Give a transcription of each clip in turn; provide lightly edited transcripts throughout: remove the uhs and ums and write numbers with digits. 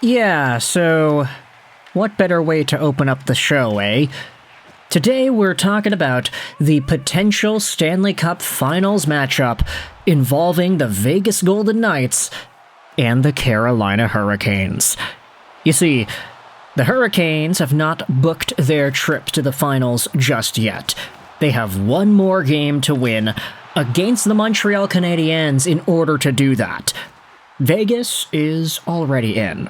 Yeah, so what better way to open up the show, eh? Today we're talking about the potential Stanley Cup Finals matchup involving the Vegas Golden Knights and the Carolina Hurricanes. You see, the Hurricanes have not booked their trip to the finals just yet. They have one more game to win against the Montreal Canadiens in order to do that. Vegas is already in,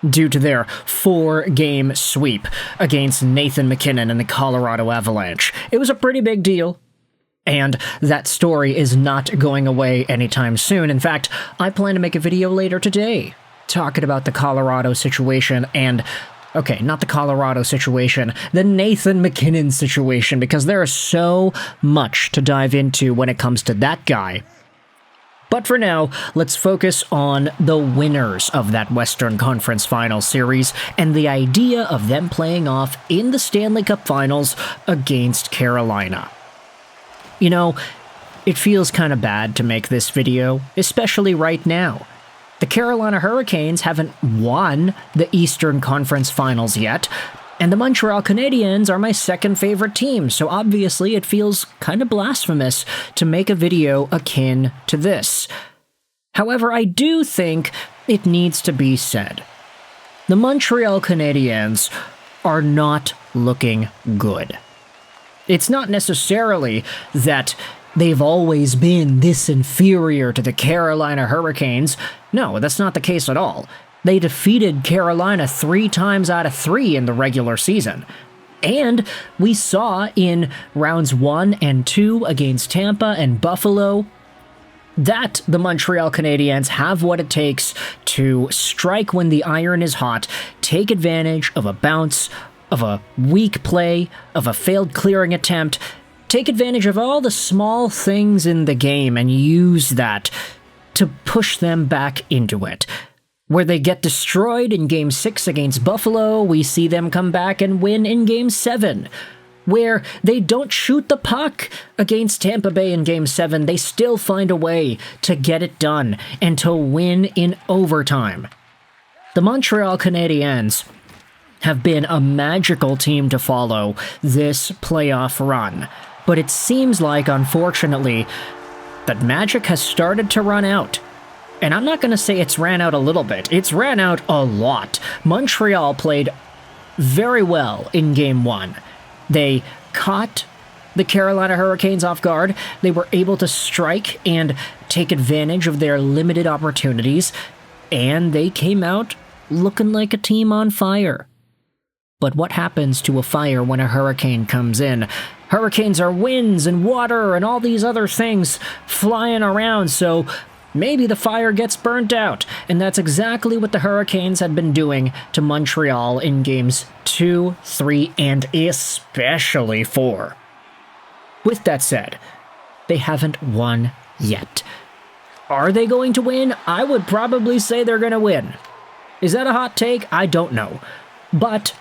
due to their 4-game sweep against Nathan MacKinnon and the Colorado Avalanche. It was a pretty big deal, and that story is not going away anytime soon. In fact, I plan to make a video later today talking about the Colorado situation and, okay, not the Colorado situation, the Nathan MacKinnon situation, because there is so much to dive into when it comes to that guy. But for now, let's focus on the winners of that Western Conference Finals series and the idea of them playing off in the Stanley Cup Finals against Carolina. You know, it feels kind of bad to make this video, especially right now. The Carolina Hurricanes haven't won the Eastern Conference Finals yet, and the Montreal Canadiens are my second favorite team, so obviously it feels kind of blasphemous to make a video akin to this. However, I do think it needs to be said. The Montreal Canadiens are not looking good. It's not necessarily that they've always been this inferior to the Carolina Hurricanes. No, that's not the case at all. They defeated Carolina 3 times out of 3 in the regular season. And we saw in rounds 1 and 2 against Tampa and Buffalo that the Montreal Canadiens have what it takes to strike when the iron is hot, take advantage of a bounce, of a weak play, of a failed clearing attempt, take advantage of all the small things in the game and use that to push them back into it. Where they get destroyed in Game 6 against Buffalo, we see them come back and win in Game 7. Where they don't shoot the puck against Tampa Bay in Game 7, they still find a way to get it done and to win in overtime. The Montreal Canadiens have been a magical team to follow this playoff run, but it seems like, unfortunately, that magic has started to run out. And I'm not going to say it's ran out a little bit. It's ran out a lot. Montreal played very well in Game 1. They caught the Carolina Hurricanes off guard. They were able to strike and take advantage of their limited opportunities. And they came out looking like a team on fire. But what happens to a fire when a hurricane comes in? Hurricanes are winds and water and all these other things flying around, so maybe the fire gets burnt out, and that's exactly what the Hurricanes had been doing to Montreal in Games 2, 3, and especially 4. With that said, they haven't won yet. Are they going to win? I would probably say they're going to win. Is that a hot take? I don't know. But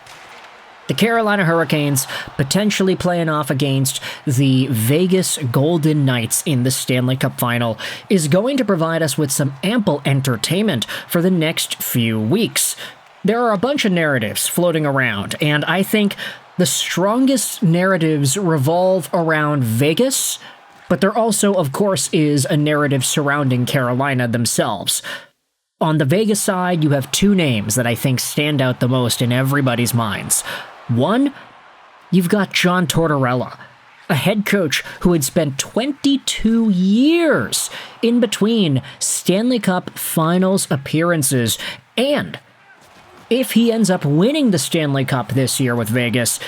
the Carolina Hurricanes potentially playing off against the Vegas Golden Knights in the Stanley Cup Final is going to provide us with some ample entertainment for the next few weeks. There are a bunch of narratives floating around, and I think the strongest narratives revolve around Vegas, but there also, of course, is a narrative surrounding Carolina themselves. On the Vegas side, you have 2 names that I think stand out the most in everybody's minds. One, you've got John Tortorella, a head coach who had spent 22 years in between Stanley Cup Finals appearances, and if he ends up winning the Stanley Cup this year with Vegas,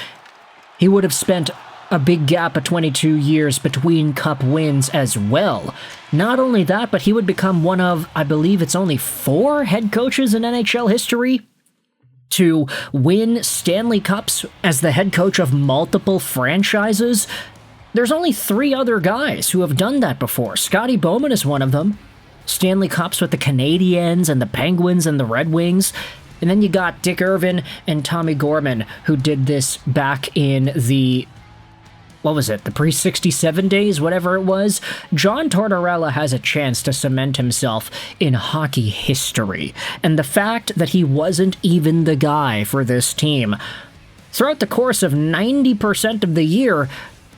he would have spent a big gap of 22 years between Cup wins as well. Not only that, but he would become one of, I believe it's only 4 head coaches in NHL history to win Stanley Cups as the head coach of multiple franchises. There's only 3 other guys who have done that before. Scotty Bowman is one of them. Stanley Cups with the Canadiens and the Penguins and the Red Wings. And then you got Dick Irvin and Tommy Gorman, who did this back in the what was it, the pre-67 days, whatever it was, John Tortorella has a chance to cement himself in hockey history. And the fact that he wasn't even the guy for this team throughout the course of 90% of the year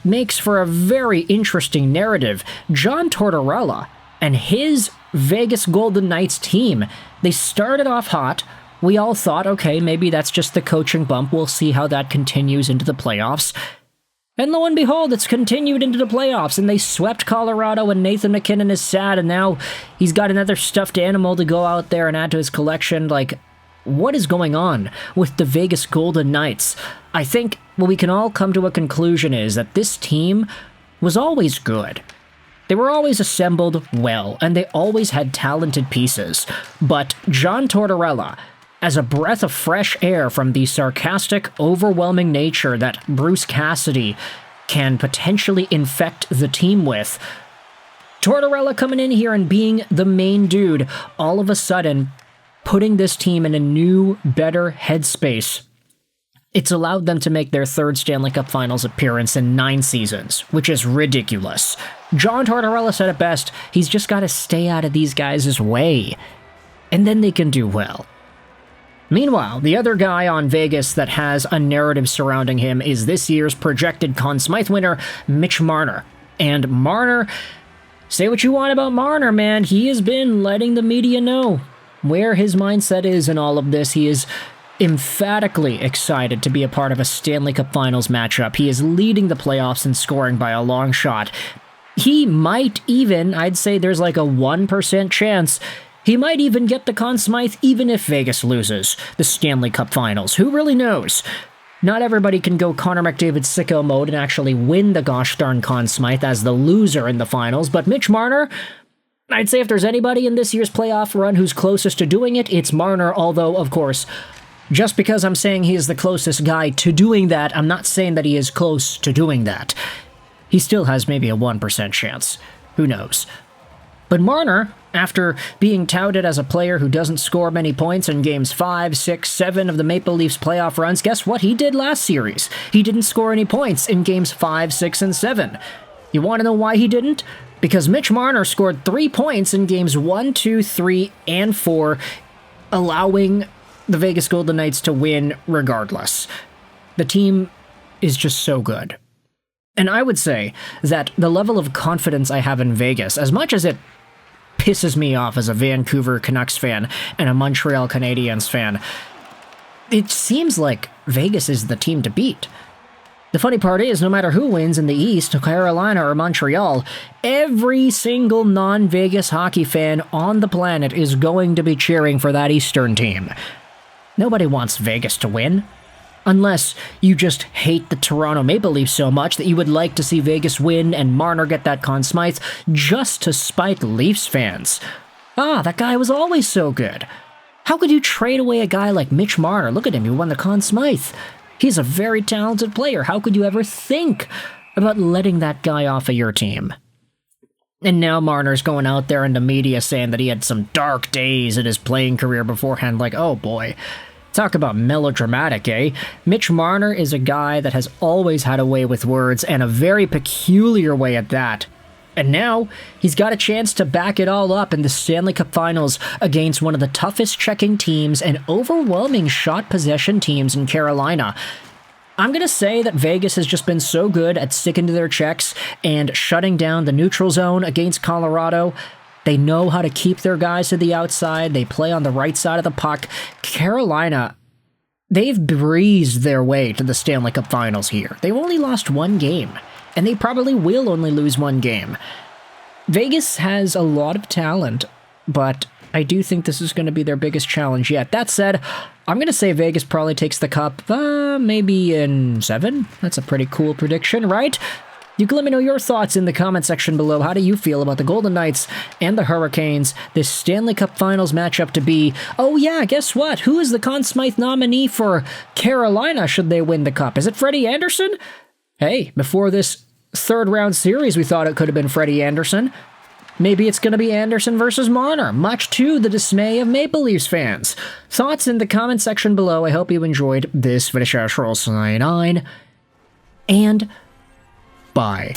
makes for a very interesting narrative. John Tortorella and his Vegas Golden Knights team, they started off hot. We all thought, okay, maybe that's just the coaching bump. We'll see how that continues into the playoffs. And lo and behold, it's continued into the playoffs, and they swept Colorado, and Nathan MacKinnon is sad, and now he's got another stuffed animal to go out there and add to his collection. Like, what is going on with the Vegas Golden Knights? I think what we can all come to a conclusion is that this team was always good. They were always assembled well, and they always had talented pieces. But John Tortorella, as a breath of fresh air from the sarcastic, overwhelming nature that Bruce Cassidy can potentially infect the team with, Tortorella coming in here and being the main dude, all of a sudden putting this team in a new, better headspace. It's allowed them to make their third Stanley Cup Finals appearance in 9 seasons, which is ridiculous. John Tortorella said it best, he's just got to stay out of these guys' way, and then they can do well. Meanwhile, the other guy on Vegas that has a narrative surrounding him is this year's projected Conn Smythe winner, Mitch Marner. And Marner, say what you want about Marner, man, he has been letting the media know where his mindset is in all of this. He is emphatically excited to be a part of a Stanley Cup Finals matchup. He is leading the playoffs in scoring by a long shot. He might even, I'd say there's like a 1% chance, he might even get the Conn Smythe even if Vegas loses the Stanley Cup Finals. Who really knows? Not everybody can go Connor McDavid sicko mode and actually win the gosh darn Conn Smythe as the loser in the finals, but Mitch Marner, I'd say if there's anybody in this year's playoff run who's closest to doing it, it's Marner, although, of course, just because I'm saying he is the closest guy to doing that, I'm not saying that he is close to doing that. He still has maybe a 1% chance. Who knows? But Marner, after being touted as a player who doesn't score many points in games 5, 6, 7 of the Maple Leafs playoff runs, guess what he did last series? He didn't score any points in games 5, 6, and 7. You want to know why he didn't? Because Mitch Marner scored 3 points in games 1, 2, 3, and 4, allowing the Vegas Golden Knights to win regardless. The team is just so good. And I would say that the level of confidence I have in Vegas, as much as it pisses me off as a Vancouver Canucks fan and a Montreal Canadiens fan, it seems like Vegas is the team to beat. The funny part is, no matter who wins in the East, Carolina or Montreal, every single non-Vegas hockey fan on the planet is going to be cheering for that Eastern team. Nobody wants Vegas to win. Unless you just hate the Toronto Maple Leafs so much that you would like to see Vegas win and Marner get that Conn Smythe just to spite Leafs fans. Ah, that guy was always so good. How could you trade away a guy like Mitch Marner? Look at him, he won the Conn Smythe. He's a very talented player. How could you ever think about letting that guy off of your team? And now Marner's going out there in the media saying that he had some dark days in his playing career beforehand. Like, oh boy. Talk about melodramatic, eh? Mitch Marner is a guy that has always had a way with words, and a very peculiar way at that. And now, he's got a chance to back it all up in the Stanley Cup Finals against one of the toughest checking teams and overwhelming shot possession teams in Carolina. I'm going to say that Vegas has just been so good at sticking to their checks and shutting down the neutral zone against Colorado. They know how to keep their guys to the outside. They play on the right side of the puck. Carolina, they've breezed their way to the Stanley Cup Finals here. They've only lost 1 game, and they probably will only lose 1 game. Vegas has a lot of talent, but I do think this is going to be their biggest challenge yet. That said, I'm going to say Vegas probably takes the cup maybe in 7. That's a pretty cool prediction, right? You can let me know your thoughts in the comment section below. How do you feel about the Golden Knights and the Hurricanes, this Stanley Cup Finals matchup to be? Oh yeah, guess what? Who is the Conn Smythe nominee for Carolina should they win the cup? Is it Freddie Anderson? Hey, before this 3rd round series, we thought it could have been Freddie Anderson. Maybe it's going to be Anderson versus Marner, much to the dismay of Maple Leafs fans. Thoughts in the comment section below. I hope you enjoyed this video. And Bye.